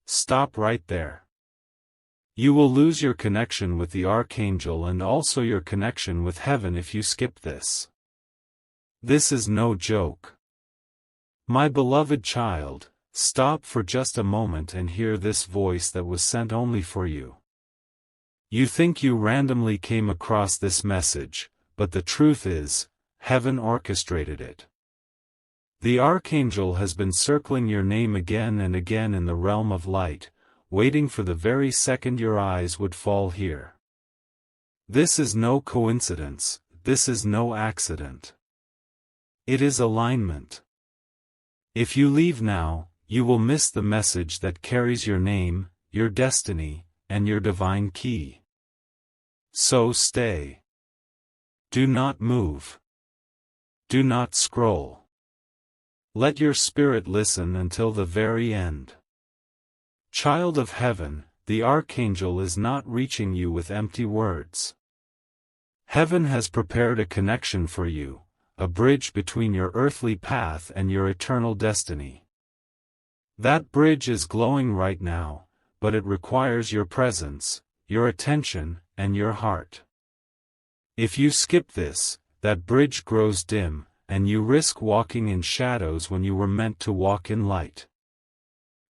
stop right there. You will lose your connection with the Archangel and also your connection with heaven if you skip this. This is no joke. My beloved child, stop for just a moment and hear this voice that was sent only for you. You think you randomly came across this message, but the truth is, heaven orchestrated it. The Archangel has been circling your name again and again in the realm of light, waiting for the very second your eyes would fall here. This is no coincidence, this is no accident. It is alignment. If you leave now, you will miss the message that carries your name, your destiny, and your divine key. So stay. Do not move. Do not scroll. Let your spirit listen until the very end. Child of heaven, the Archangel is not reaching you with empty words. Heaven has prepared a connection for you, a bridge between your earthly path and your eternal destiny. That bridge is glowing right now, but it requires your presence, your attention, and your heart. If you skip this, that bridge grows dim, and you risk walking in shadows when you were meant to walk in light.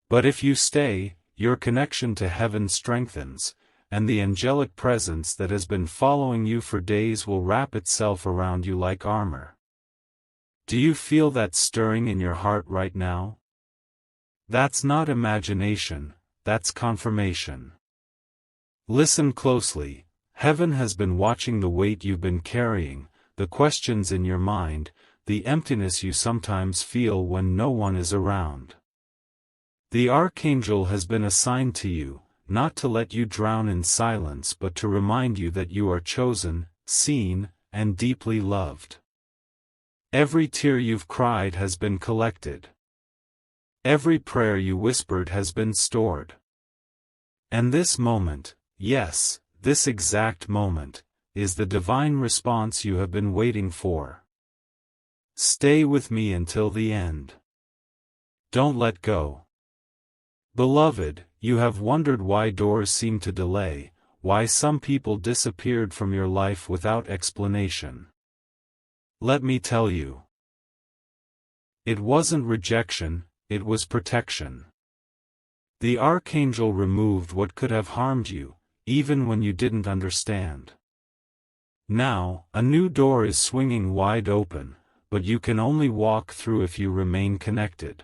But if you stay, your connection to heaven strengthens, and the angelic presence that has been following you for days will wrap itself around you like armor. Do you feel that stirring in your heart right now? That's not imagination, that's confirmation. Listen closely. Heaven has been watching the weight you've been carrying, the questions in your mind, the emptiness you sometimes feel when no one is around. The Archangel has been assigned to you, not to let you drown in silence but to remind you that you are chosen, seen, and deeply loved. Every tear you've cried has been collected. Every prayer you whispered has been stored. And this moment, yes, this exact moment, is the divine response you have been waiting for. Stay with me until the end. Don't let go. Beloved, you have wondered why doors seem to delay, why some people disappeared from your life without explanation. Let me tell you. It wasn't rejection, it was protection. The Archangel removed what could have harmed you, even when you didn't understand. Now, a new door is swinging wide open, but you can only walk through if you remain connected.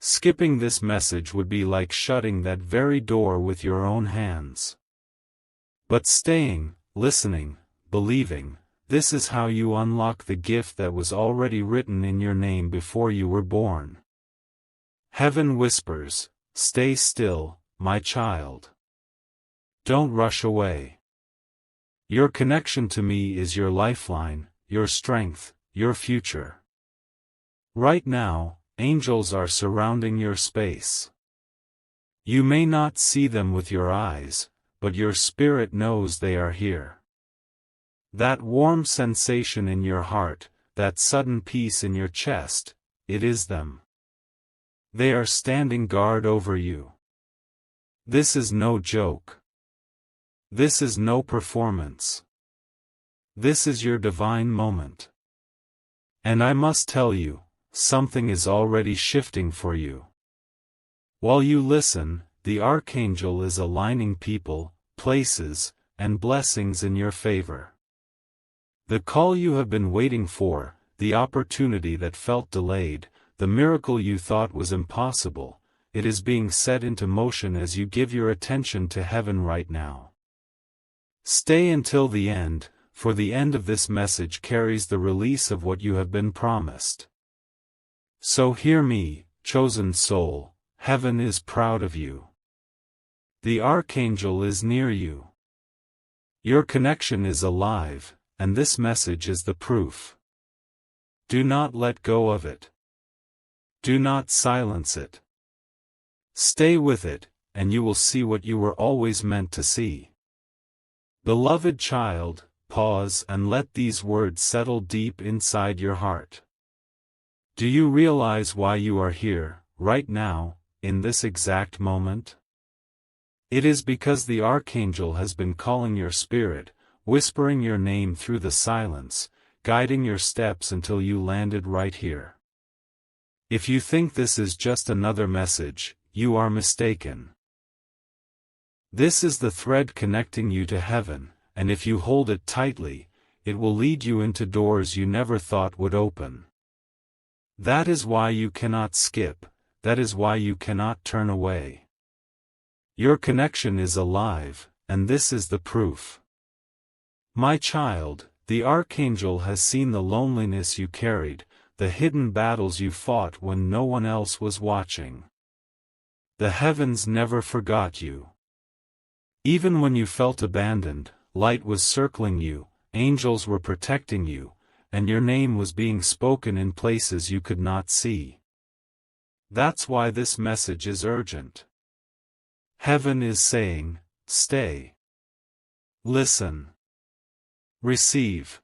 Skipping this message would be like shutting that very door with your own hands. But staying, listening, believing, this is how you unlock the gift that was already written in your name before you were born. Heaven whispers, "Stay still, my child. Don't rush away. Your connection to me is your lifeline, your strength, your future." Right now, angels are surrounding your space. You may not see them with your eyes, but your spirit knows they are here. That warm sensation in your heart, that sudden peace in your chest, it is them. They are standing guard over you. This is no joke. This is no performance. This is your divine moment. And I must tell you, something is already shifting for you. While you listen, the Archangel is aligning people, places, and blessings in your favor. The call you have been waiting for, the opportunity that felt delayed, the miracle you thought was impossible, it is being set into motion as you give your attention to heaven right now. Stay until the end, for the end of this message carries the release of what you have been promised. So hear me, chosen soul, heaven is proud of you. The Archangel is near you. Your connection is alive, and this message is the proof. Do not let go of it. Do not silence it. Stay with it, and you will see what you were always meant to see. Beloved child, pause and let these words settle deep inside your heart. Do you realize why you are here, right now, in this exact moment? It is because the Archangel has been calling your spirit, whispering your name through the silence, guiding your steps until you landed right here. If you think this is just another message, you are mistaken. This is the thread connecting you to heaven, and if you hold it tightly, it will lead you into doors you never thought would open. That is why you cannot skip, that is why you cannot turn away. Your connection is alive, and this is the proof. My child, the Archangel has seen the loneliness you carried, the hidden battles you fought when no one else was watching. The heavens never forgot you. Even when you felt abandoned, light was circling you, angels were protecting you, and your name was being spoken in places you could not see. That's why this message is urgent. Heaven is saying, stay. Listen. Receive.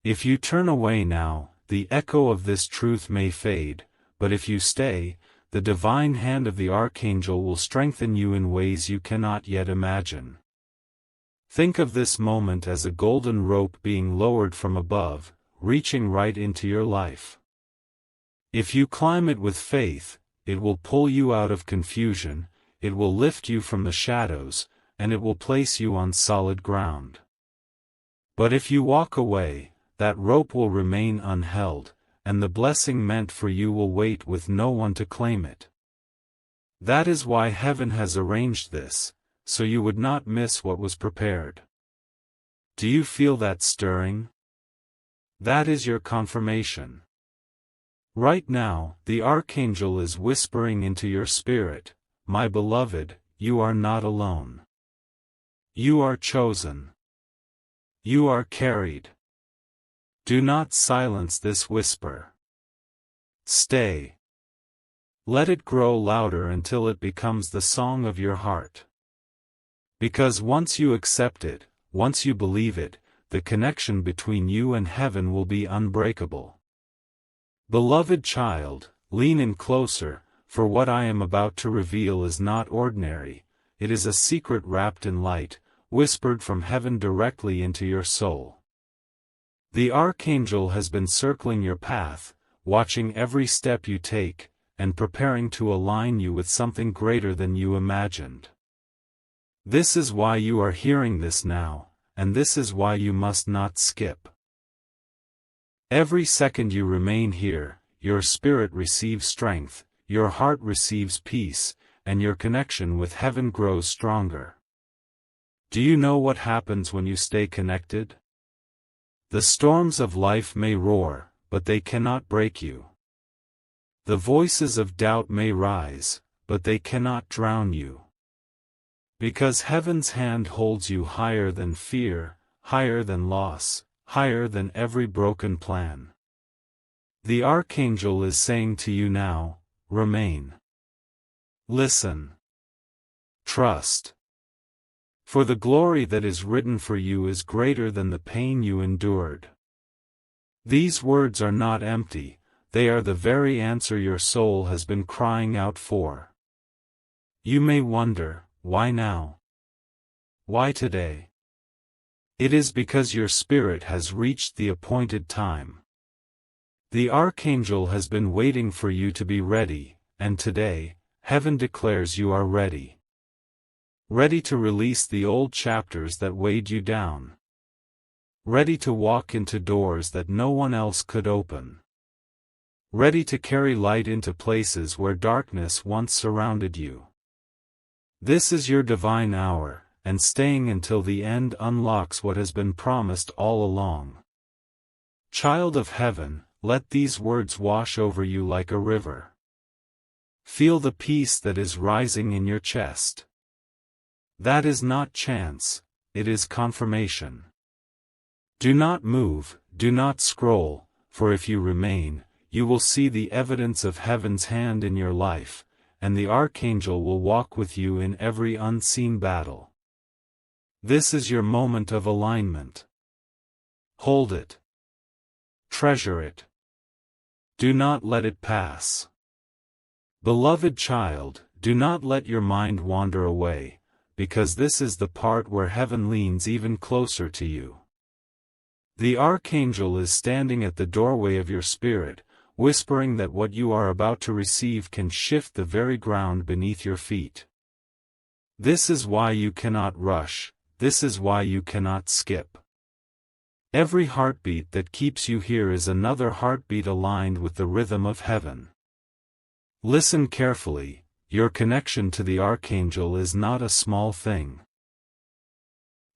If you turn away now, the echo of this truth may fade, but if you stay, the divine hand of the Archangel will strengthen you in ways you cannot yet imagine. Think of this moment as a golden rope being lowered from above, reaching right into your life. If you climb it with faith, it will pull you out of confusion, it will lift you from the shadows, and it will place you on solid ground. But if you walk away, that rope will remain unheld, and the blessing meant for you will wait with no one to claim it. That is why heaven has arranged this, so you would not miss what was prepared. Do you feel that stirring? That is your confirmation. Right now, the Archangel is whispering into your spirit, my beloved, you are not alone. You are chosen. You are carried. Do not silence this whisper. Stay. Let it grow louder until it becomes the song of your heart. Because once you accept it, once you believe it, the connection between you and heaven will be unbreakable. Beloved child, lean in closer, for what I am about to reveal is not ordinary, it is a secret wrapped in light, whispered from heaven directly into your soul. The Archangel has been circling your path, watching every step you take, and preparing to align you with something greater than you imagined. This is why you are hearing this now, and this is why you must not skip. Every second you remain here, your spirit receives strength, your heart receives peace, and your connection with heaven grows stronger. Do you know what happens when you stay connected? The storms of life may roar, but they cannot break you. The voices of doubt may rise, but they cannot drown you. Because heaven's hand holds you higher than fear, higher than loss, higher than every broken plan. The Archangel is saying to you now, remain. Listen. Trust. For the glory that is written for you is greater than the pain you endured. These words are not empty, they are the very answer your soul has been crying out for. You may wonder, why now? Why today? It is because your spirit has reached the appointed time. The Archangel has been waiting for you to be ready, and today, heaven declares you are ready. Ready to release the old chapters that weighed you down. Ready to walk into doors that no one else could open. Ready to carry light into places where darkness once surrounded you. This is your divine hour, and staying until the end unlocks what has been promised all along. Child of heaven, let these words wash over you like a river. Feel the peace that is rising in your chest. That is not chance, it is confirmation. Do not move, do not scroll, for if you remain, you will see the evidence of heaven's hand in your life, and the Archangel will walk with you in every unseen battle. This is your moment of alignment. Hold it. Treasure it. Do not let it pass. Beloved child, do not let your mind wander away, because this is the part where heaven leans even closer to you. The Archangel is standing at the doorway of your spirit, whispering that what you are about to receive can shift the very ground beneath your feet. This is why you cannot rush, this is why you cannot skip. Every heartbeat that keeps you here is another heartbeat aligned with the rhythm of heaven. Listen carefully, your connection to the Archangel is not a small thing.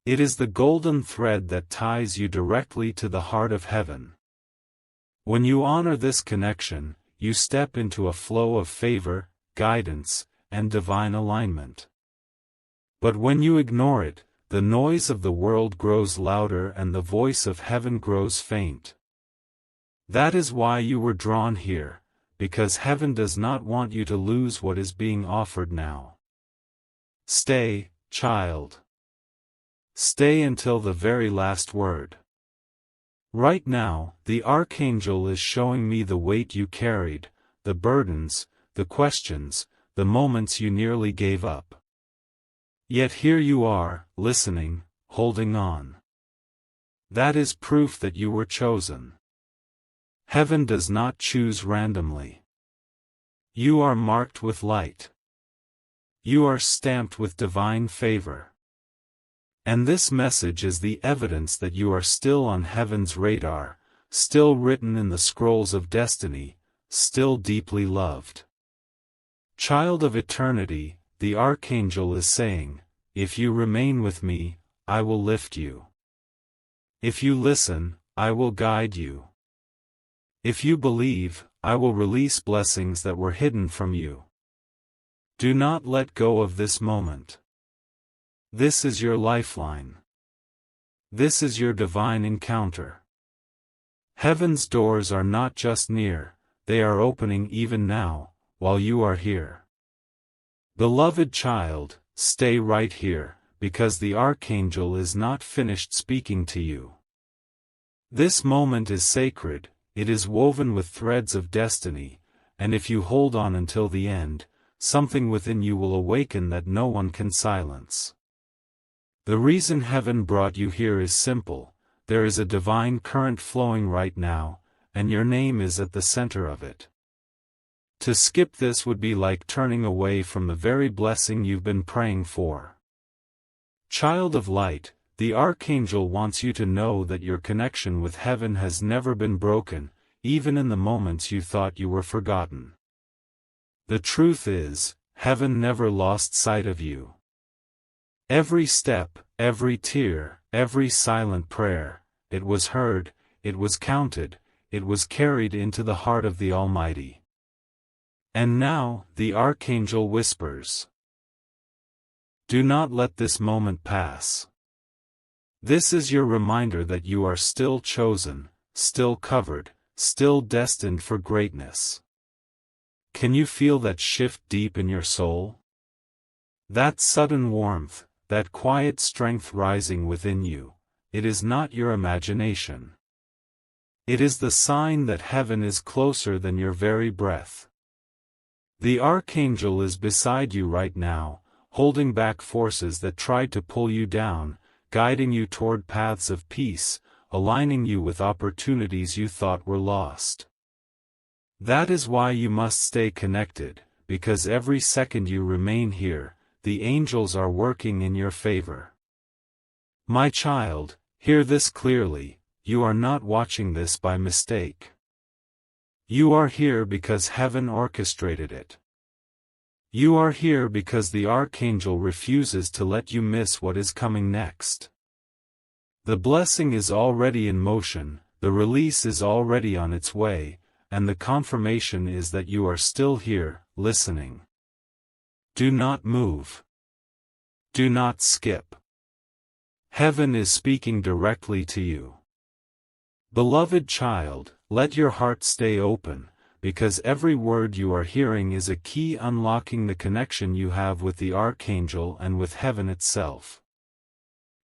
It is the golden thread that ties you directly to the heart of heaven. When you honor this connection, you step into a flow of favor, guidance, and divine alignment. But when you ignore it, the noise of the world grows louder and the voice of heaven grows faint. That is why you were drawn here, because heaven does not want you to lose what is being offered now. Stay, child. Stay until the very last word. Right now, the Archangel is showing me the weight you carried, the burdens, the questions, the moments you nearly gave up. Yet here you are, listening, holding on. That is proof that you were chosen. Heaven does not choose randomly. You are marked with light. You are stamped with divine favor. And this message is the evidence that you are still on heaven's radar, still written in the scrolls of destiny, still deeply loved. Child of eternity, the Archangel is saying, if you remain with me, I will lift you. If you listen, I will guide you. If you believe, I will release blessings that were hidden from you. Do not let go of this moment. This is your lifeline. This is your divine encounter. Heaven's doors are not just near, they are opening even now, while you are here. Beloved child, stay right here, because the Archangel is not finished speaking to you. This moment is sacred, it is woven with threads of destiny, and if you hold on until the end, something within you will awaken that no one can silence. The reason heaven brought you here is simple, there is a divine current flowing right now, and your name is at the center of it. To skip this would be like turning away from the very blessing you've been praying for. Child of light, the Archangel wants you to know that your connection with heaven has never been broken, even in the moments you thought you were forgotten. The truth is, heaven never lost sight of you. Every step, every tear, every silent prayer, it was heard, it was counted, it was carried into the heart of the Almighty. And now, the Archangel whispers. Do not let this moment pass. This is your reminder that you are still chosen, still covered, still destined for greatness. Can you feel that shift deep in your soul? That sudden warmth, that quiet strength rising within you, it is not your imagination. It is the sign that heaven is closer than your very breath. The Archangel is beside you right now, holding back forces that tried to pull you down, guiding you toward paths of peace, aligning you with opportunities you thought were lost. That is why you must stay connected, because every second you remain here, the angels are working in your favor. My child, hear this clearly, you are not watching this by mistake. You are here because heaven orchestrated it. You are here because the Archangel refuses to let you miss what is coming next. The blessing is already in motion, the release is already on its way, and the confirmation is that you are still here, listening. Do not move. Do not skip. Heaven is speaking directly to you. Beloved child, let your heart stay open, because every word you are hearing is a key unlocking the connection you have with the Archangel and with heaven itself.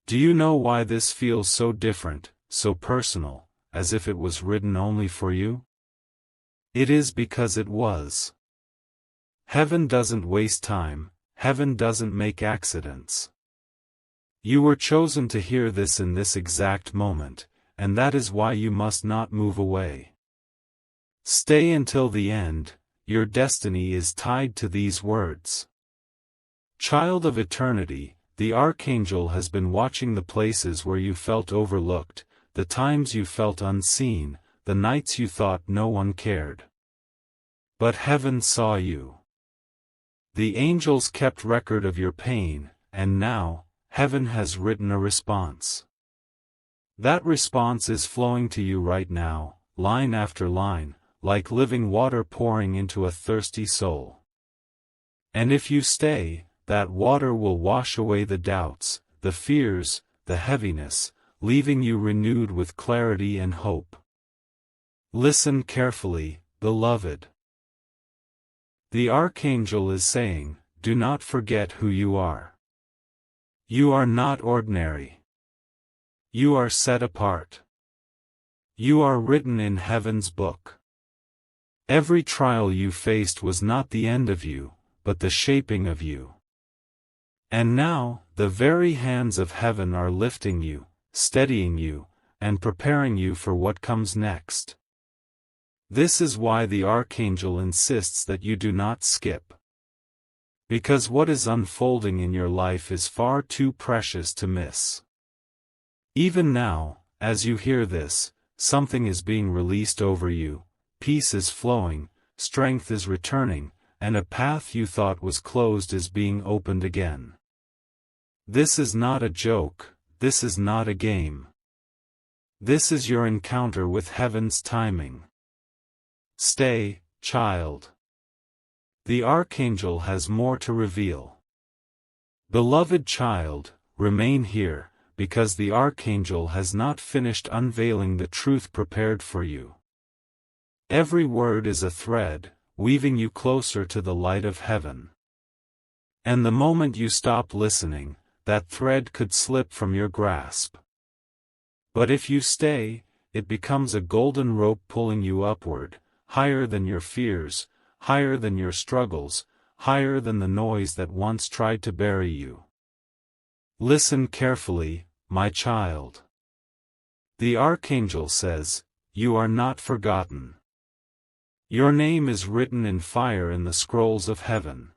Do you know why this feels so different, so personal, as if it was written only for you? It is because it was. Heaven doesn't waste time, heaven doesn't make accidents. You were chosen to hear this in this exact moment, and that is why you must not move away. Stay until the end, your destiny is tied to these words. Child of eternity, the Archangel has been watching the places where you felt overlooked, the times you felt unseen, the nights you thought no one cared. But heaven saw you. The angels kept record of your pain, and now, heaven has written a response. That response is flowing to you right now, line after line, like living water pouring into a thirsty soul. And if you stay, that water will wash away the doubts, the fears, the heaviness, leaving you renewed with clarity and hope. Listen carefully, beloved. The Archangel is saying, do not forget who you are. You are not ordinary. You are set apart. You are written in heaven's book. Every trial you faced was not the end of you, but the shaping of you. And now, the very hands of heaven are lifting you, steadying you, and preparing you for what comes next. This is why the Archangel insists that you do not skip. Because what is unfolding in your life is far too precious to miss. Even now, as you hear this, something is being released over you, peace is flowing, strength is returning, and a path you thought was closed is being opened again. This is not a joke, this is not a game. This is your encounter with heaven's timing. Stay, child. The Archangel has more to reveal. Beloved child, remain here, because the Archangel has not finished unveiling the truth prepared for you. Every word is a thread, weaving you closer to the light of heaven. And the moment you stop listening, that thread could slip from your grasp. But if you stay, it becomes a golden rope pulling you upward, higher than your fears, higher than your struggles, higher than the noise that once tried to bury you. Listen carefully, my child. The Archangel says, you are not forgotten. Your name is written in fire in the scrolls of heaven.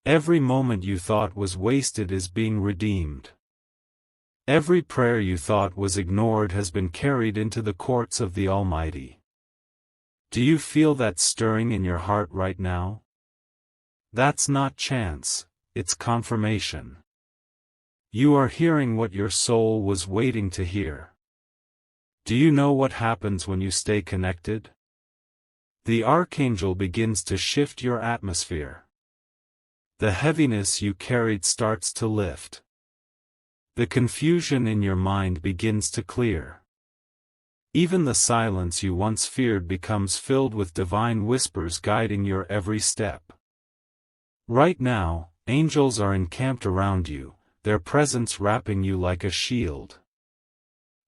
Every moment you thought was wasted is being redeemed. Every prayer you thought was ignored has been carried into the courts of the Almighty. Do you feel that stirring in your heart right now? That's not chance, it's confirmation. You are hearing what your soul was waiting to hear. Do you know what happens when you stay connected? The Archangel begins to shift your atmosphere. The heaviness you carried starts to lift. The confusion in your mind begins to clear. Even the silence you once feared becomes filled with divine whispers guiding your every step. Right now, angels are encamped around you, their presence wrapping you like a shield.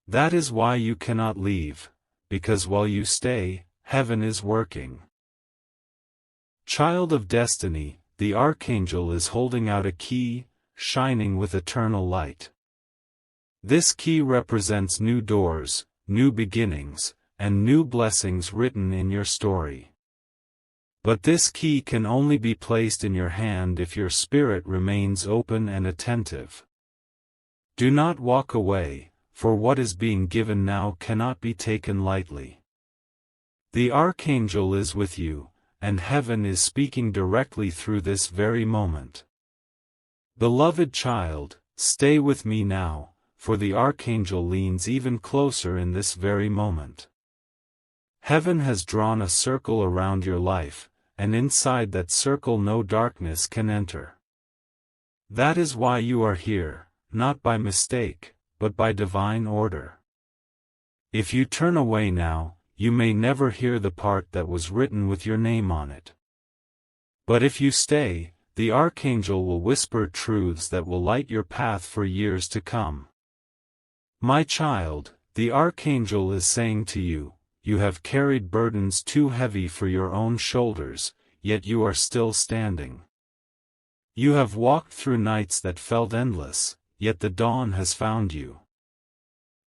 That is why you cannot leave, because while you stay, heaven is working. Child of destiny, the Archangel is holding out a key, shining with eternal light. This key represents new doors, new beginnings, and new blessings written in your story. But this key can only be placed in your hand if your spirit remains open and attentive. Do not walk away, for what is being given now cannot be taken lightly. The Archangel is with you, and heaven is speaking directly through this very moment. Beloved child, stay with me now, for the Archangel leans even closer in this very moment. Heaven has drawn a circle around your life, and inside that circle no darkness can enter. That is why you are here, not by mistake, but by divine order. If you turn away now, you may never hear the part that was written with your name on it. But if you stay, the Archangel will whisper truths that will light your path for years to come. My child, the Archangel is saying to you, you have carried burdens too heavy for your own shoulders, yet you are still standing. You have walked through nights that felt endless, yet the dawn has found you.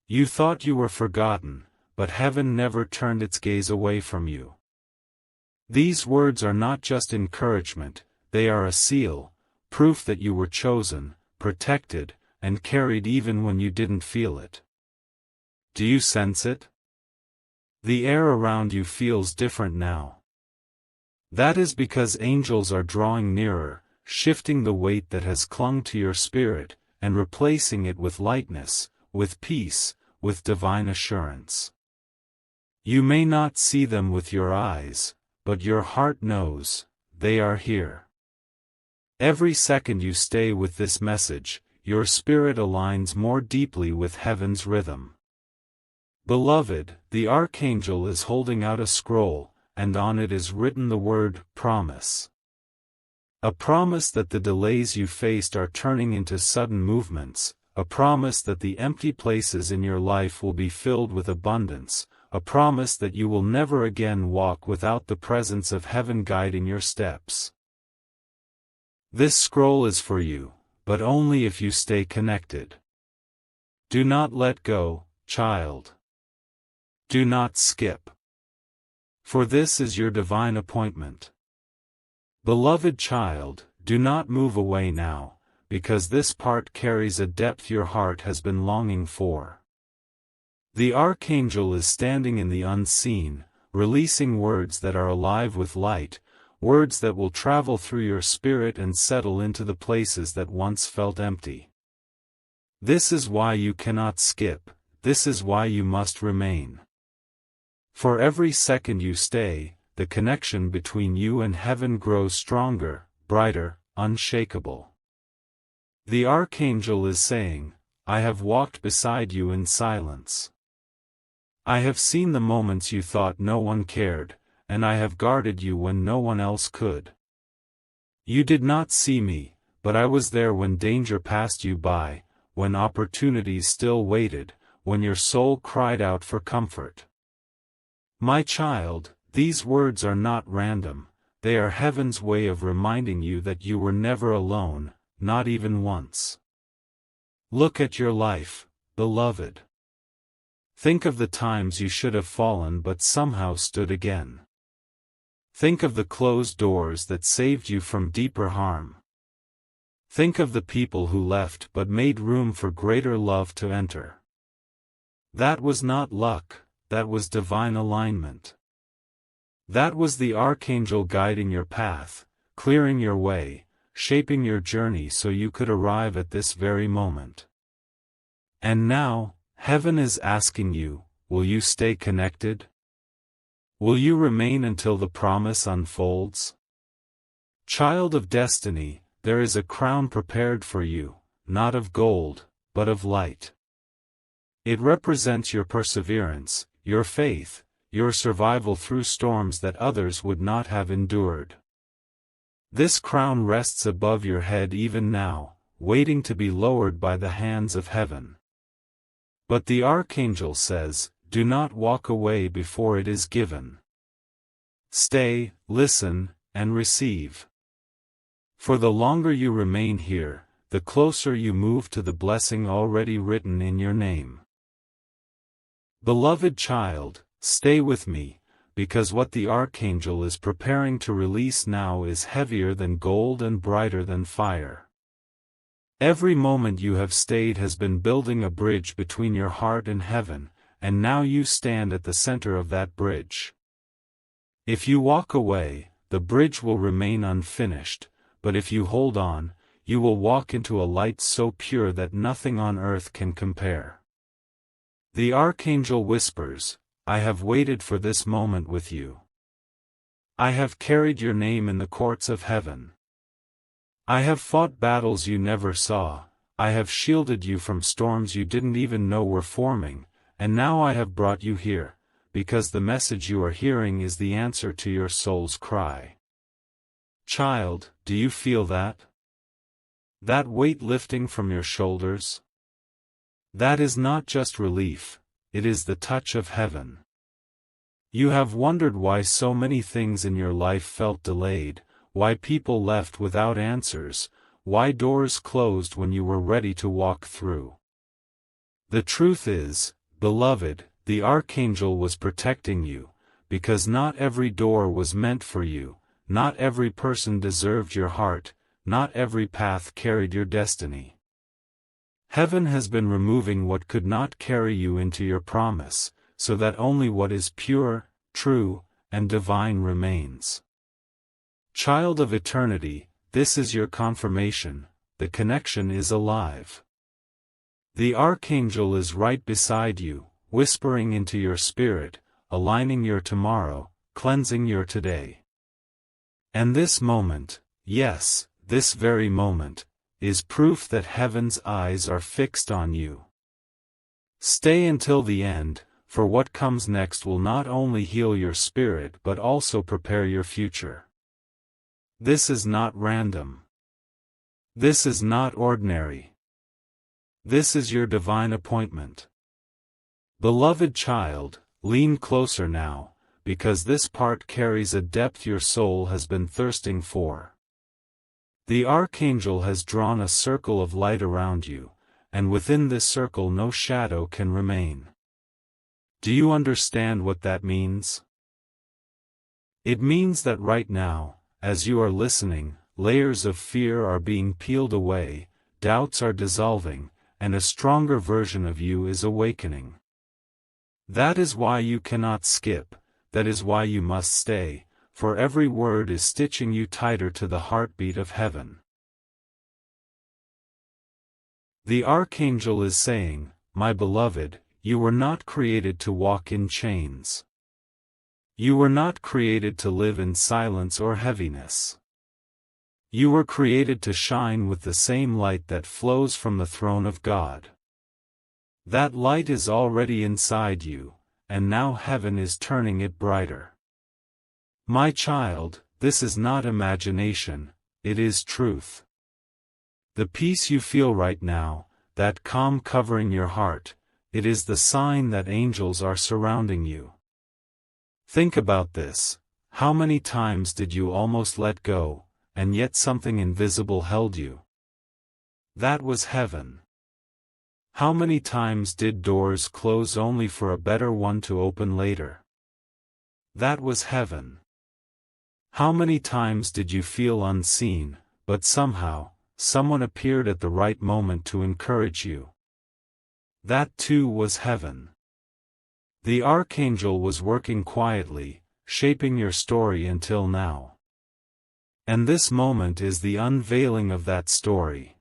You thought you were forgotten, but heaven never turned its gaze away from you. These words are not just encouragement, they are a seal, proof that you were chosen, protected, and carried even when you didn't feel it. Do you sense it? The air around you feels different now. That is because angels are drawing nearer, shifting the weight that has clung to your spirit, and replacing it with lightness, with peace, with divine assurance. You may not see them with your eyes, but your heart knows, they are here. Every second you stay with this message, your spirit aligns more deeply with heaven's rhythm. Beloved, the Archangel is holding out a scroll, and on it is written the word, promise. A promise that the delays you faced are turning into sudden movements, a promise that the empty places in your life will be filled with abundance, a promise that you will never again walk without the presence of heaven guiding your steps. This scroll is for you, but only if you stay connected. Do not let go, child. Do not skip. For this is your divine appointment. Beloved child, do not move away now, because this part carries a depth your heart has been longing for. The Archangel is standing in the unseen, releasing words that are alive with light, words that will travel through your spirit and settle into the places that once felt empty. This is why you cannot skip, this is why you must remain. For every second you stay, the connection between you and heaven grows stronger, brighter, unshakable. The Archangel is saying, I have walked beside you in silence. I have seen the moments you thought no one cared, and I have guarded you when no one else could. You did not see me, but I was there when danger passed you by, when opportunities still waited, when your soul cried out for comfort. My child, these words are not random, they are heaven's way of reminding you that you were never alone, not even once. Look at your life, beloved. Think of the times you should have fallen but somehow stood again. Think of the closed doors that saved you from deeper harm. Think of the people who left but made room for greater love to enter. That was not luck, that was divine alignment. That was the Archangel guiding your path, clearing your way, shaping your journey so you could arrive at this very moment. And now, heaven is asking you, will you stay connected? Will you remain until the promise unfolds? Child of destiny, there is a crown prepared for you, not of gold, but of light. It represents your perseverance, your faith, your survival through storms that others would not have endured. This crown rests above your head even now, waiting to be lowered by the hands of heaven. But the Archangel says, do not walk away before it is given. Stay, listen, and receive. For the longer you remain here, the closer you move to the blessing already written in your name. Beloved child, stay with me, because what the Archangel is preparing to release now is heavier than gold and brighter than fire. Every moment you have stayed has been building a bridge between your heart and heaven, and now you stand at the center of that bridge. If you walk away, the bridge will remain unfinished, but if you hold on, you will walk into a light so pure that nothing on earth can compare. The Archangel whispers, I have waited for this moment with you. I have carried your name in the courts of heaven. I have fought battles you never saw, I have shielded you from storms you didn't even know were forming, and now I have brought you here, because the message you are hearing is the answer to your soul's cry. Child, do you feel that? That weight lifting from your shoulders? That is not just relief, it is the touch of heaven. You have wondered why so many things in your life felt delayed, why people left without answers, why doors closed when you were ready to walk through. The truth is, beloved, the Archangel was protecting you, because not every door was meant for you, not every person deserved your heart, not every path carried your destiny. Heaven has been removing what could not carry you into your promise, so that only what is pure, true, and divine remains. Child of eternity, this is your confirmation, the connection is alive. The Archangel is right beside you, whispering into your spirit, aligning your tomorrow, cleansing your today. And this moment, yes, this very moment, is proof that heaven's eyes are fixed on you. Stay until the end, for what comes next will not only heal your spirit but also prepare your future. This is not random. This is not ordinary. This is your divine appointment. Beloved child, lean closer now, because this part carries a depth your soul has been thirsting for. The Archangel has drawn a circle of light around you, and within this circle no shadow can remain. Do you understand what that means? It means that right now, as you are listening, layers of fear are being peeled away, doubts are dissolving, and a stronger version of you is awakening. That is why you cannot skip, that is why you must stay, for every word is stitching you tighter to the heartbeat of heaven. The Archangel is saying, my beloved, you were not created to walk in chains. You were not created to live in silence or heaviness. You were created to shine with the same light that flows from the throne of God. That light is already inside you, and now heaven is turning it brighter. My child, this is not imagination, it is truth. The peace you feel right now, that calm covering your heart, it is the sign that angels are surrounding you. Think about this, how many times did you almost let go, and yet something invisible held you? That was heaven. How many times did doors close only for a better one to open later? That was heaven. How many times did you feel unseen, but somehow, someone appeared at the right moment to encourage you? That too was heaven. The Archangel was working quietly, shaping your story until now. And this moment is the unveiling of that story.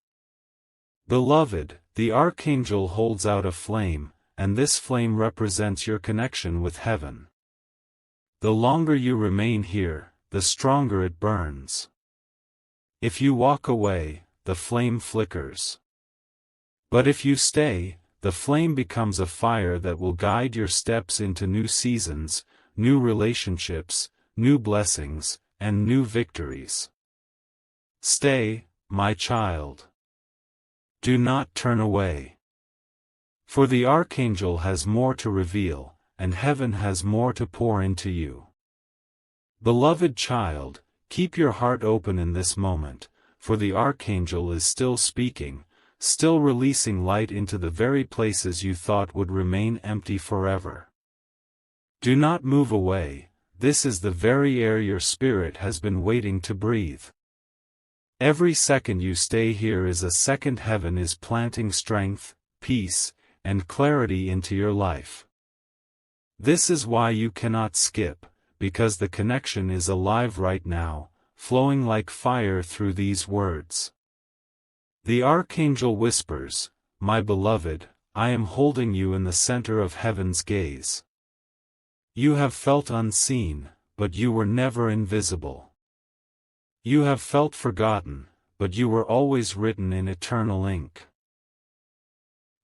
Beloved, the Archangel holds out a flame, and this flame represents your connection with heaven. The longer you remain here, the stronger it burns. If you walk away, the flame flickers. But if you stay, the flame becomes a fire that will guide your steps into new seasons, new relationships, new blessings, and new victories. Stay, my child. Do not turn away. For the Archangel has more to reveal, and heaven has more to pour into you. Beloved child, keep your heart open in this moment, for the Archangel is still speaking, still releasing light into the very places you thought would remain empty forever. Do not move away, this is the very air your spirit has been waiting to breathe. Every second you stay here is a second heaven is planting strength, peace, and clarity into your life. This is why you cannot skip, because the connection is alive right now, flowing like fire through these words. The Archangel whispers, my beloved, I am holding you in the center of heaven's gaze. You have felt unseen, but you were never invisible. You have felt forgotten, but you were always written in eternal ink.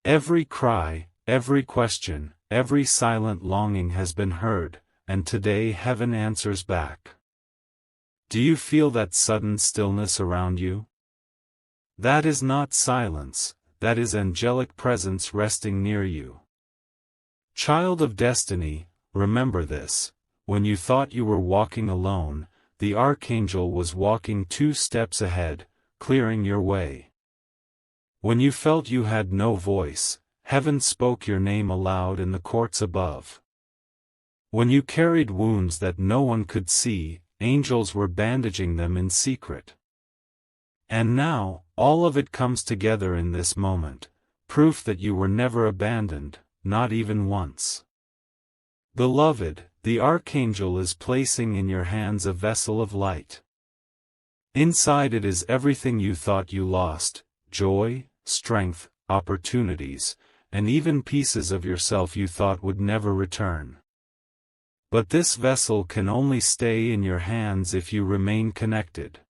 Every cry, every question, every silent longing has been heard, and today heaven answers back. Do you feel that sudden stillness around you? That is not silence, that is angelic presence resting near you. Child of destiny, remember this, when you thought you were walking alone, the Archangel was walking 2 steps ahead, clearing your way. When you felt you had no voice, heaven spoke your name aloud in the courts above. When you carried wounds that no one could see, angels were bandaging them in secret. And now, all of it comes together in this moment, proof that you were never abandoned, not even once. Beloved, the Archangel is placing in your hands a vessel of light. Inside it is everything you thought you lost: joy, strength, opportunities, and even pieces of yourself you thought would never return. But this vessel can only stay in your hands if you remain connected.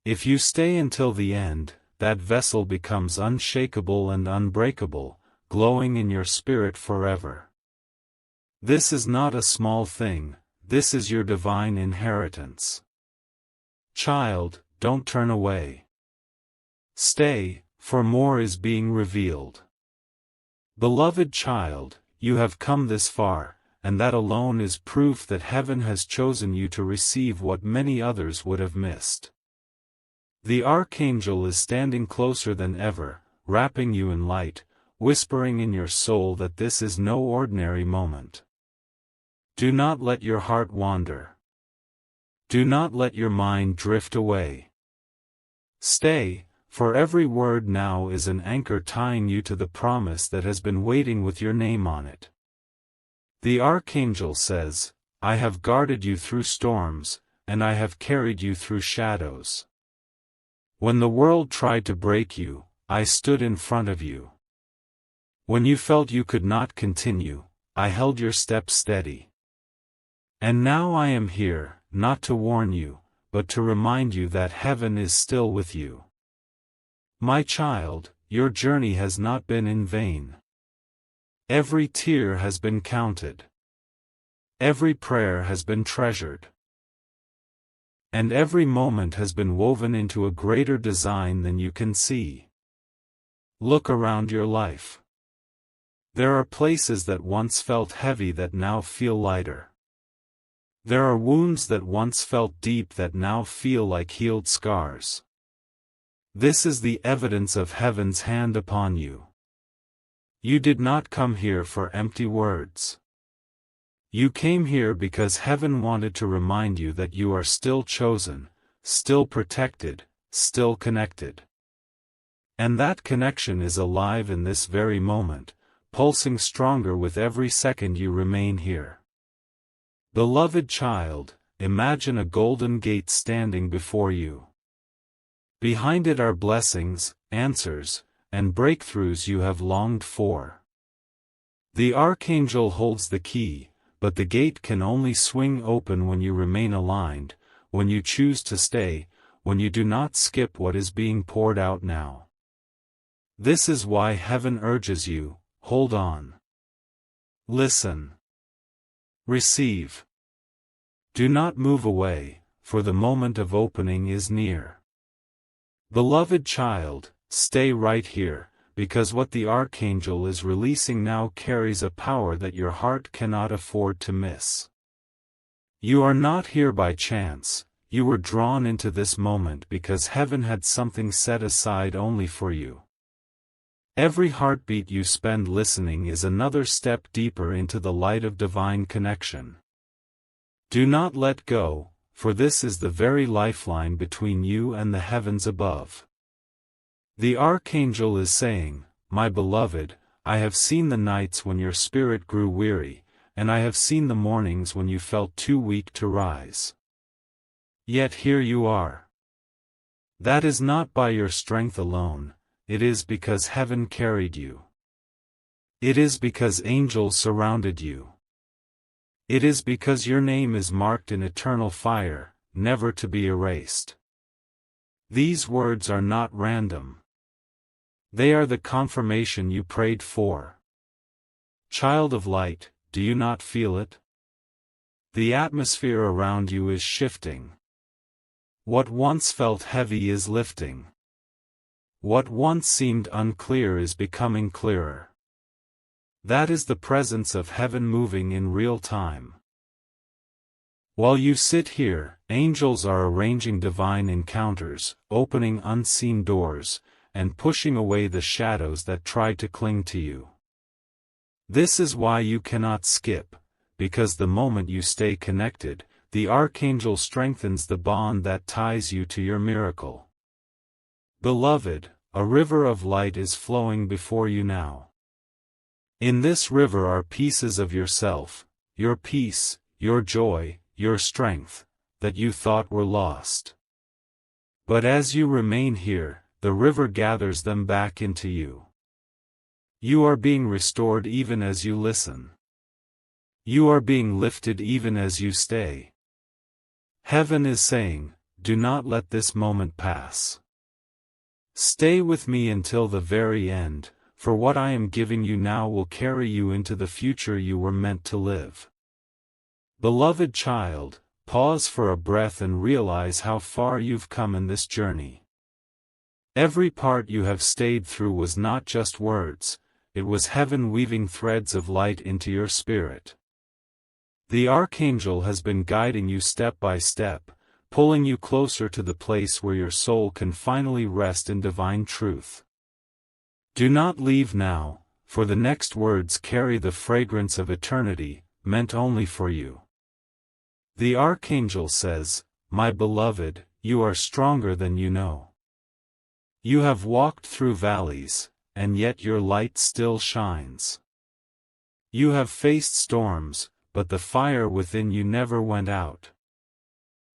If you stay until the end, that vessel becomes unshakable and unbreakable, glowing in your spirit forever. This is not a small thing, this is your divine inheritance. Child, don't turn away. Stay, for more is being revealed. Beloved child, you have come this far, and that alone is proof that heaven has chosen you to receive what many others would have missed. The Archangel is standing closer than ever, wrapping you in light, whispering in your soul that this is no ordinary moment. Do not let your heart wander. Do not let your mind drift away. Stay, for every word now is an anchor tying you to the promise that has been waiting with your name on it. The Archangel says, I have guarded you through storms, and I have carried you through shadows. When the world tried to break you, I stood in front of you. When you felt you could not continue, I held your steps steady. And now I am here, not to warn you, but to remind you that heaven is still with you. My child, your journey has not been in vain. Every tear has been counted. Every prayer has been treasured. And every moment has been woven into a greater design than you can see. Look around your life. There are places that once felt heavy that now feel lighter. There are wounds that once felt deep that now feel like healed scars. This is the evidence of heaven's hand upon you. You did not come here for empty words. You came here because heaven wanted to remind you that you are still chosen, still protected, still connected. And that connection is alive in this very moment, pulsing stronger with every second you remain here. Beloved child, imagine a golden gate standing before you. Behind it are blessings, answers, and breakthroughs you have longed for. The Archangel holds the key, but the gate can only swing open when you remain aligned, when you choose to stay, when you do not skip what is being poured out now. This is why heaven urges you, hold on. Listen. Receive. Do not move away, for the moment of opening is near. Beloved child, stay right here, because what the Archangel is releasing now carries a power that your heart cannot afford to miss. You are not here by chance, you were drawn into this moment because heaven had something set aside only for you. Every heartbeat you spend listening is another step deeper into the light of divine connection. Do not let go, for this is the very lifeline between you and the heavens above. The Archangel is saying, My beloved, I have seen the nights when your spirit grew weary, and I have seen the mornings when you felt too weak to rise. Yet here you are. That is not by your strength alone. It is because heaven carried you. It is because angels surrounded you. It is because your name is marked in eternal fire, never to be erased. These words are not random. They are the confirmation you prayed for. Child of light, do you not feel it? The atmosphere around you is shifting. What once felt heavy is lifting. What once seemed unclear is becoming clearer. That is the presence of heaven moving in real time. While you sit here, angels are arranging divine encounters, opening unseen doors, and pushing away the shadows that try to cling to you. This is why you cannot skip, because the moment you stay connected, the Archangel strengthens the bond that ties you to your miracle. Beloved, a river of light is flowing before you now. In this river are pieces of yourself, your peace, your joy, your strength, that you thought were lost. But as you remain here, the river gathers them back into you. You are being restored even as you listen. You are being lifted even as you stay. Heaven is saying, do not let this moment pass. Stay with me until the very end, for what I am giving you now will carry you into the future you were meant to live. Beloved child, pause for a breath and realize how far you've come in this journey. Every part you have stayed through was not just words, it was heaven weaving threads of light into your spirit. The Archangel has been guiding you step by step, pulling you closer to the place where your soul can finally rest in divine truth. Do not leave now, for the next words carry the fragrance of eternity, meant only for you. The Archangel says, my beloved, you are stronger than you know. You have walked through valleys, and yet your light still shines. You have faced storms, but the fire within you never went out.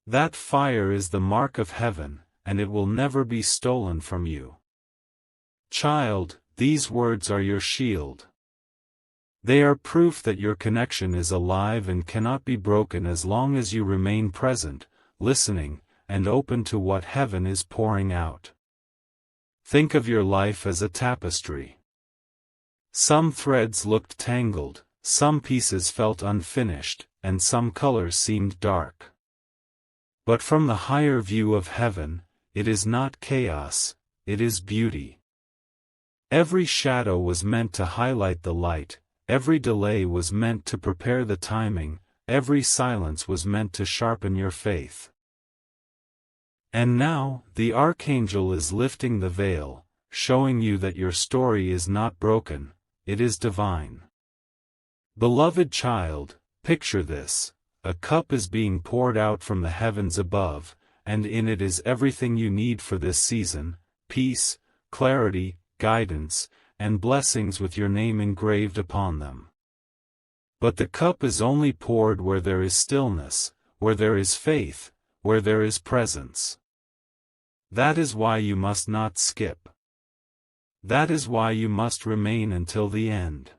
That fire is the mark of heaven, and it will never be stolen from you. Child, these words are your shield. They are proof that your connection is alive and cannot be broken as long as you remain present, listening, and open to what heaven is pouring out. Think of your life as a tapestry. Some threads looked tangled, some pieces felt unfinished, and some colors seemed dark. But from the higher view of heaven, it is not chaos, it is beauty. Every shadow was meant to highlight the light, every delay was meant to prepare the timing, every silence was meant to sharpen your faith. And now, the Archangel is lifting the veil, showing you that your story is not broken, it is divine. Beloved child, picture this, a cup is being poured out from the heavens above, and in it is everything you need for this season, peace, clarity, guidance, and blessings with your name engraved upon them. But the cup is only poured where there is stillness, where there is faith, where there is presence. That is why you must not skip. That is why you must remain until the end.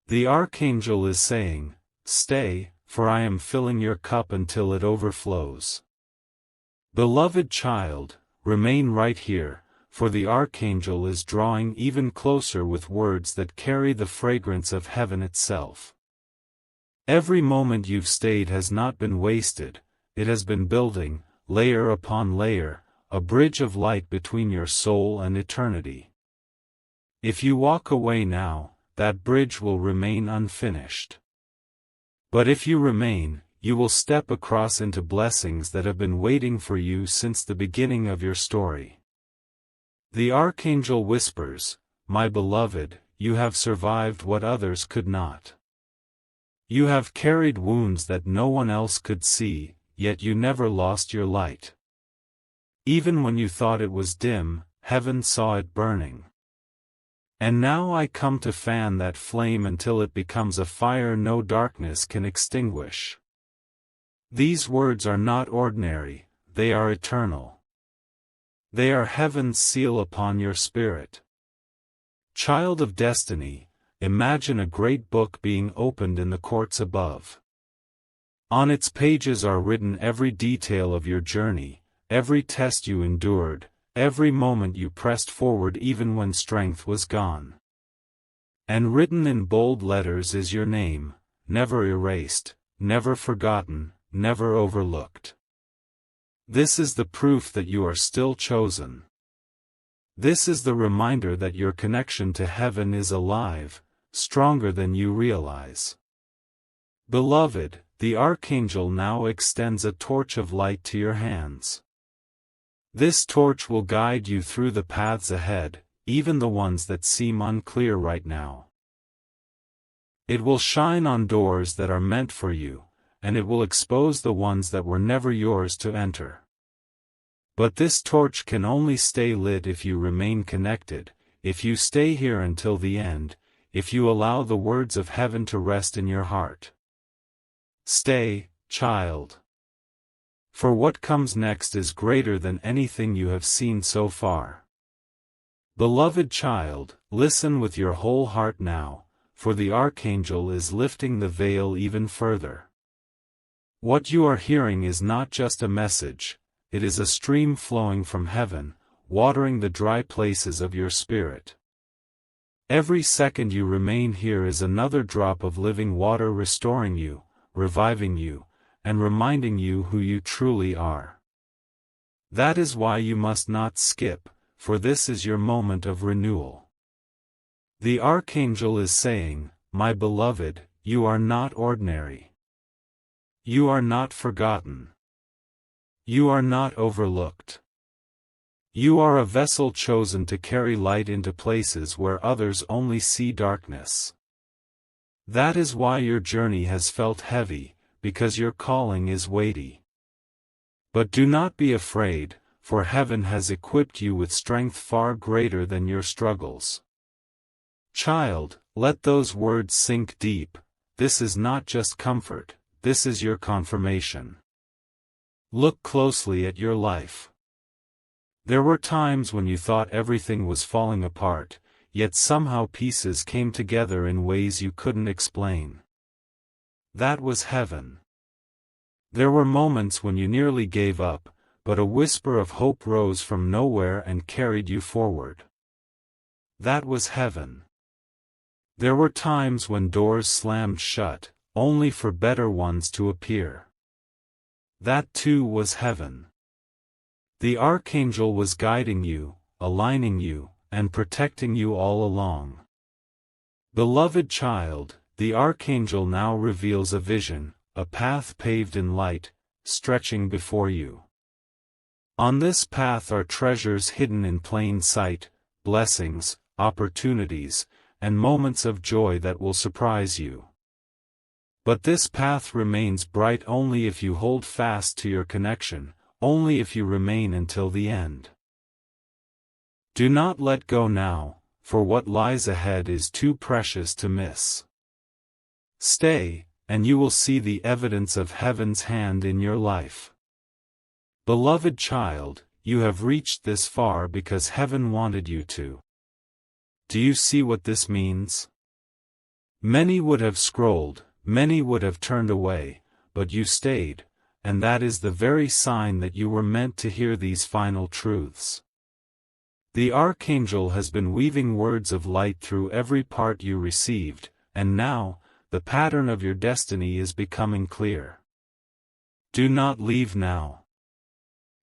The Archangel is saying, stay, for I am filling your cup until it overflows. Beloved child, remain right here, for the Archangel is drawing even closer with words that carry the fragrance of heaven itself. Every moment you've stayed has not been wasted, it has been building, layer upon layer, a bridge of light between your soul and eternity. If you walk away now, that bridge will remain unfinished. But if you remain, you will step across into blessings that have been waiting for you since the beginning of your story. The Archangel whispers, my beloved, you have survived what others could not. You have carried wounds that no one else could see, yet you never lost your light. Even when you thought it was dim, heaven saw it burning. And now I come to fan that flame until it becomes a fire no darkness can extinguish. These words are not ordinary, they are eternal. They are heaven's seal upon your spirit. Child of destiny, imagine a great book being opened in the courts above. On its pages are written every detail of your journey, every test you endured, every moment you pressed forward even when strength was gone. And written in bold letters is your name, never erased, never forgotten, never overlooked. This is the proof that you are still chosen. This is the reminder that your connection to heaven is alive, stronger than you realize. Beloved, the Archangel now extends a torch of light to your hands. This torch will guide you through the paths ahead, even the ones that seem unclear right now. It will shine on doors that are meant for you, and it will expose the ones that were never yours to enter. But this torch can only stay lit if you remain connected, if you stay here until the end, if you allow the words of heaven to rest in your heart. Stay, child. For what comes next is greater than anything you have seen so far. Beloved child, listen with your whole heart now, for the Archangel is lifting the veil even further. What you are hearing is not just a message, it is a stream flowing from heaven, watering the dry places of your spirit. Every second you remain here is another drop of living water restoring you, reviving you, and reminding you who you truly are. That is why you must not skip, for this is your moment of renewal. The Archangel is saying, my beloved, you are not ordinary. You are not forgotten. You are not overlooked. You are a vessel chosen to carry light into places where others only see darkness. That is why your journey has felt heavy, because your calling is weighty. But do not be afraid, for heaven has equipped you with strength far greater than your struggles. Child, let those words sink deep. This is not just comfort, this is your confirmation. Look closely at your life. There were times when you thought everything was falling apart, yet somehow pieces came together in ways you couldn't explain. That was heaven. There were moments when you nearly gave up, but a whisper of hope rose from nowhere and carried you forward. That was heaven. There were times when doors slammed shut, only for better ones to appear. That too was heaven. The Archangel was guiding you, aligning you, and protecting you all along. Beloved child, the Archangel now reveals a vision, a path paved in light, stretching before you. On this path are treasures hidden in plain sight, blessings, opportunities, and moments of joy that will surprise you. But this path remains bright only if you hold fast to your connection, only if you remain until the end. Do not let go now, for what lies ahead is too precious to miss. Stay, and you will see the evidence of heaven's hand in your life. Beloved child, you have reached this far because heaven wanted you to. Do you see what this means? Many would have scrolled, many would have turned away, but you stayed, and that is the very sign that you were meant to hear these final truths. The Archangel has been weaving words of light through every part you received, and now, the pattern of your destiny is becoming clear. Do not leave now.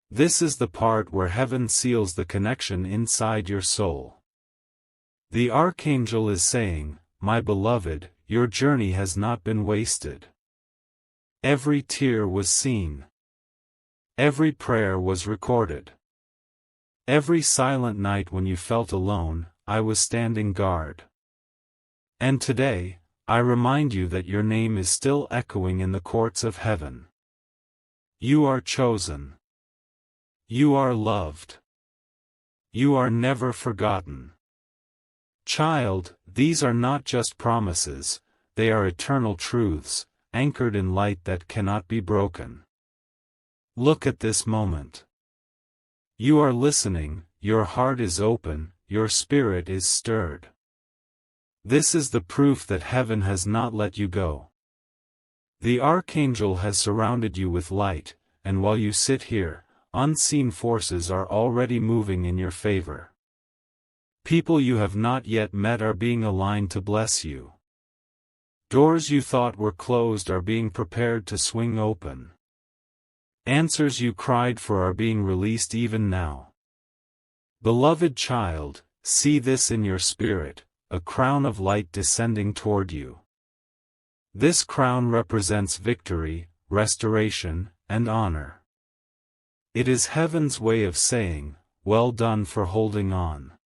This is the part where heaven seals the connection inside your soul. The Archangel is saying, my beloved, your journey has not been wasted. Every tear was seen. Every prayer was recorded. Every silent night when you felt alone, I was standing guard. And today, I remind you that your name is still echoing in the courts of heaven. You are chosen. You are loved. You are never forgotten. Child, these are not just promises, they are eternal truths, anchored in light that cannot be broken. Look at this moment. You are listening, your heart is open, your spirit is stirred. This is the proof that heaven has not let you go. The Archangel has surrounded you with light, and while you sit here, unseen forces are already moving in your favor. People you have not yet met are being aligned to bless you. Doors you thought were closed are being prepared to swing open. Answers you cried for are being released even now. Beloved child, see this in your spirit, a crown of light descending toward you. This crown represents victory, restoration, and honor. It is heaven's way of saying, "Well done for holding on.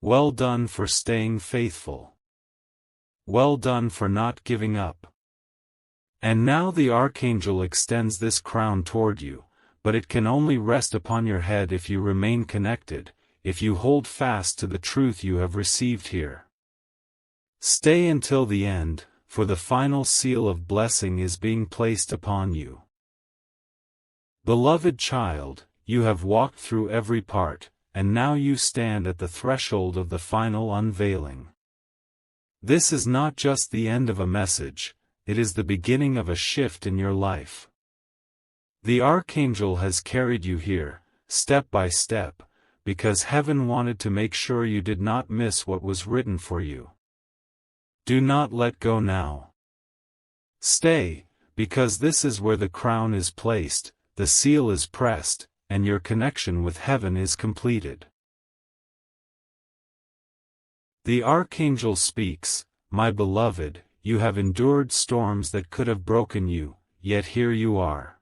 Well done for staying faithful. Well done for not giving up." And now the Archangel extends this crown toward you, but it can only rest upon your head if you remain connected, if you hold fast to the truth you have received here. Stay until the end, for the final seal of blessing is being placed upon you. Beloved child, you have walked through every part, and now you stand at the threshold of the final unveiling. This is not just the end of a message, it is the beginning of a shift in your life. The Archangel has carried you here, step by step, because heaven wanted to make sure you did not miss what was written for you. Do not let go now. Stay, because this is where the crown is placed, the seal is pressed, and your connection with heaven is completed. The Archangel speaks, "My beloved, you have endured storms that could have broken you, yet here you are.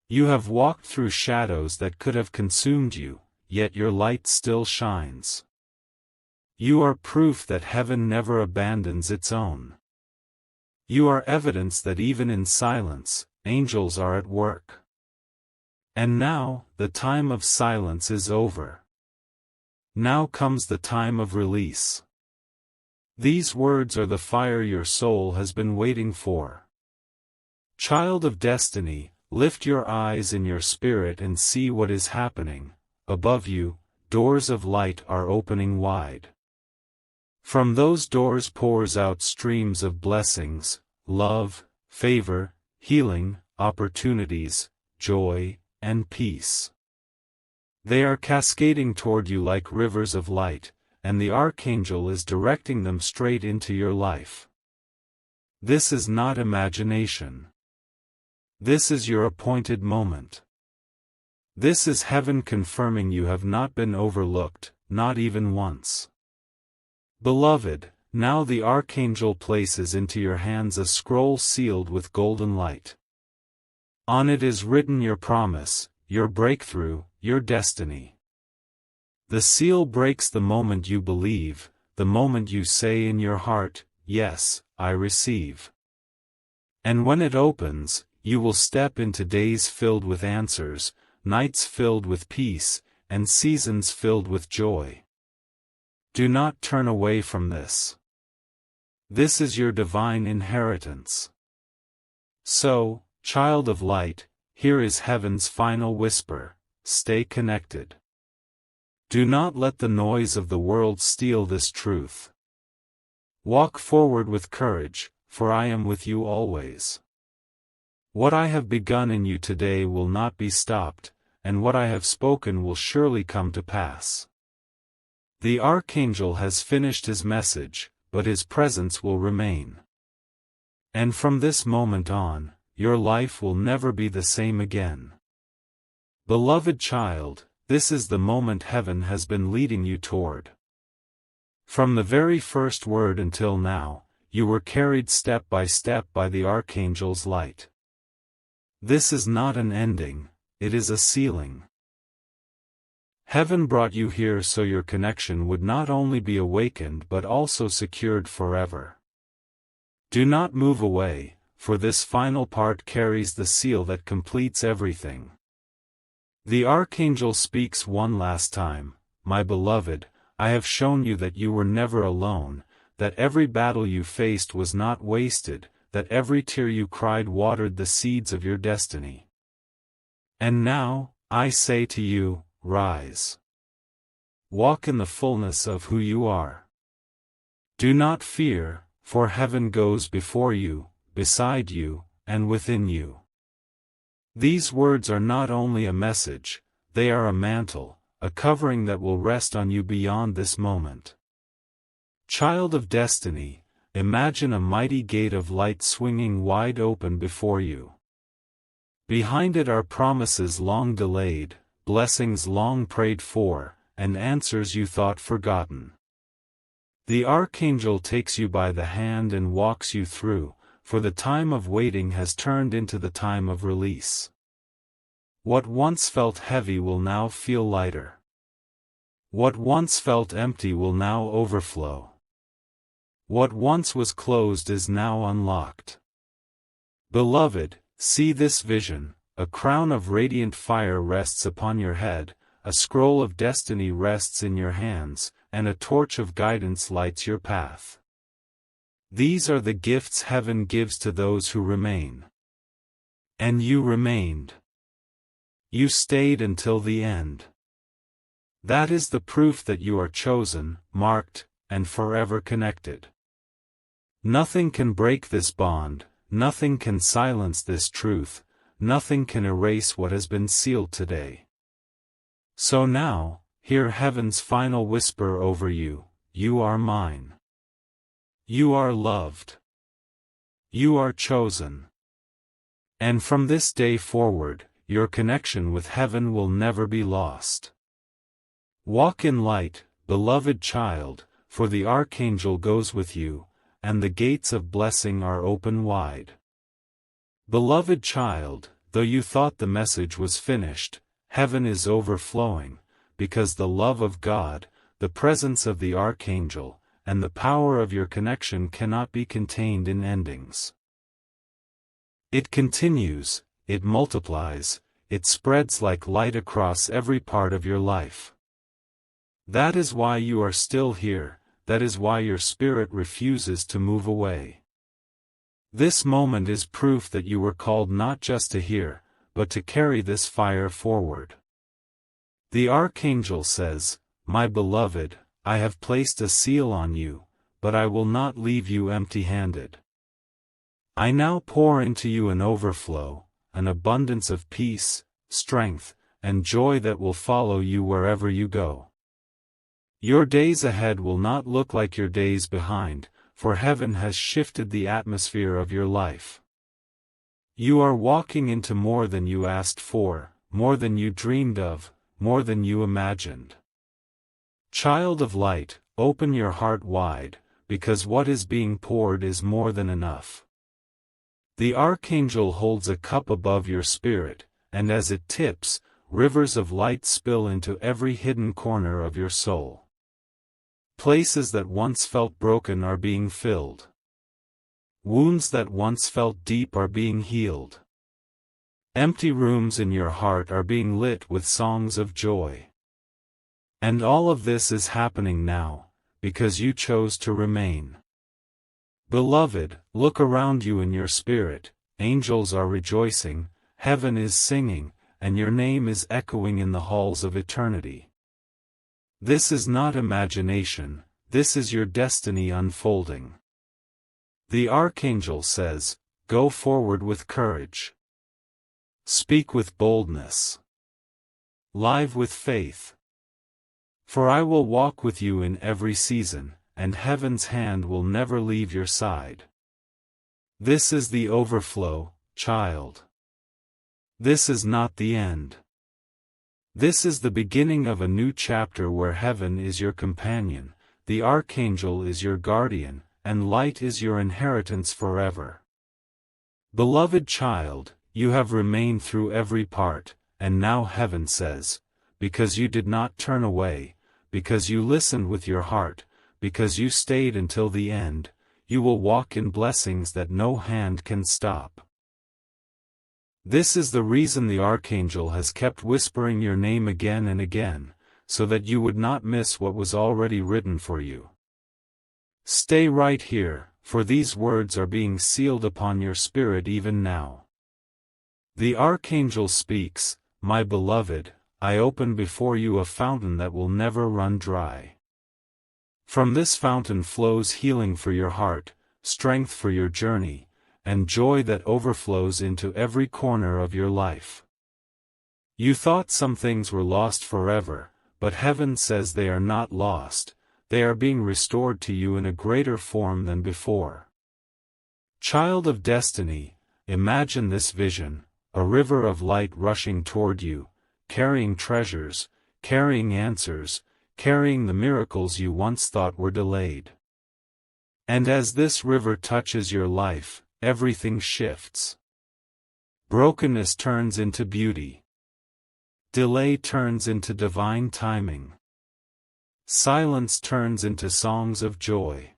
You have walked through shadows that could have consumed you, yet your light still shines. You are proof that heaven never abandons its own. You are evidence that even in silence, angels are at work. And now, the time of silence is over. Now comes the time of release. These words are the fire your soul has been waiting for. Child of destiny, lift your eyes in your spirit and see what is happening. Above you, doors of light are opening wide. From those doors pours out streams of blessings, love, favor, healing, opportunities, joy, and peace. They are cascading toward you like rivers of light, and the Archangel is directing them straight into your life. This is not imagination. This is your appointed moment. This is heaven confirming you have not been overlooked, not even once. Beloved, now the Archangel places into your hands a scroll sealed with golden light. On it is written your promise, your breakthrough, your destiny. The seal breaks the moment you believe, the moment you say in your heart, "Yes, I receive." And when it opens, you will step into days filled with answers, nights filled with peace, and seasons filled with joy. Do not turn away from this. This is your divine inheritance. So, child of light, here is heaven's final whisper: stay connected. Do not let the noise of the world steal this truth. Walk forward with courage, for I am with you always. What I have begun in you today will not be stopped, and what I have spoken will surely come to pass. The Archangel has finished his message, but his presence will remain. And from this moment on, your life will never be the same again. Beloved child, this is the moment heaven has been leading you toward. From the very first word until now, you were carried step by the Archangel's light. This is not an ending, it is a sealing. Heaven brought you here so your connection would not only be awakened but also secured forever. Do not move away, for this final part carries the seal that completes everything. The Archangel speaks one last time, "My beloved, I have shown you that you were never alone, that every battle you faced was not wasted, that every tear you cried watered the seeds of your destiny. And now, I say to you, rise. Walk in the fullness of who you are. Do not fear, for heaven goes before you, beside you, and within you." These words are not only a message, they are a mantle, a covering that will rest on you beyond this moment. Child of destiny, imagine a mighty gate of light swinging wide open before you. Behind it are promises long delayed, blessings long prayed for, and answers you thought forgotten. The Archangel takes you by the hand and walks you through, for the time of waiting has turned into the time of release. What once felt heavy will now feel lighter. What once felt empty will now overflow. What once was closed is now unlocked. Beloved, see this vision: a crown of radiant fire rests upon your head, a scroll of destiny rests in your hands, and a torch of guidance lights your path. These are the gifts heaven gives to those who remain. And you remained. You stayed until the end. That is the proof that you are chosen, marked, and forever connected. Nothing can break this bond, nothing can silence this truth, nothing can erase what has been sealed today. So now, hear heaven's final whisper over you: you are mine. You are loved. You are chosen. And from this day forward, your connection with heaven will never be lost. Walk in light, beloved child, for the Archangel goes with you, and the gates of blessing are open wide. Beloved child, though you thought the message was finished, heaven is overflowing, because the love of God, the presence of the Archangel, and the power of your connection cannot be contained in endings. It continues, it multiplies, it spreads like light across every part of your life. That is why you are still here. That is why your spirit refuses to move away. This moment is proof that you were called not just to hear, but to carry this fire forward. The Archangel says, "My beloved, I have placed a seal on you, but I will not leave you empty-handed. I now pour into you an overflow, an abundance of peace, strength, and joy that will follow you wherever you go. Your days ahead will not look like your days behind, for heaven has shifted the atmosphere of your life. You are walking into more than you asked for, more than you dreamed of, more than you imagined. Child of light, open your heart wide, because what is being poured is more than enough. The Archangel holds a cup above your spirit, and as it tips, rivers of light spill into every hidden corner of your soul. Places that once felt broken are being filled. Wounds that once felt deep are being healed. Empty rooms in your heart are being lit with songs of joy. And all of this is happening now, because you chose to remain. Beloved, look around you in your spirit, angels are rejoicing, heaven is singing, and your name is echoing in the halls of eternity. This is not imagination, this is your destiny unfolding. The Archangel says, go forward with courage. Speak with boldness. Live with faith. For I will walk with you in every season, and heaven's hand will never leave your side. This is the overflow, child. This is not the end. This is the beginning of a new chapter where heaven is your companion, the Archangel is your guardian, and light is your inheritance forever. Beloved child, you have remained through every part, and now heaven says, because you did not turn away, because you listened with your heart, because you stayed until the end, you will walk in blessings that no hand can stop. This is the reason the Archangel has kept whispering your name again and again, so that you would not miss what was already written for you. Stay right here, for these words are being sealed upon your spirit even now. The Archangel speaks, my beloved, I open before you a fountain that will never run dry. From this fountain flows healing for your heart, strength for your journey, and joy that overflows into every corner of your life. You thought some things were lost forever, but heaven says they are not lost, they are being restored to you in a greater form than before. Child of destiny, imagine this vision, a river of light rushing toward you, carrying treasures, carrying answers, carrying the miracles you once thought were delayed. And as this river touches your life, everything shifts. Brokenness turns into beauty. Delay turns into divine timing. Silence turns into songs of joy.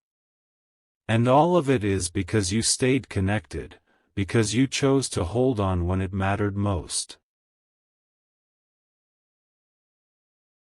And all of it is because you stayed connected, because you chose to hold on when it mattered most.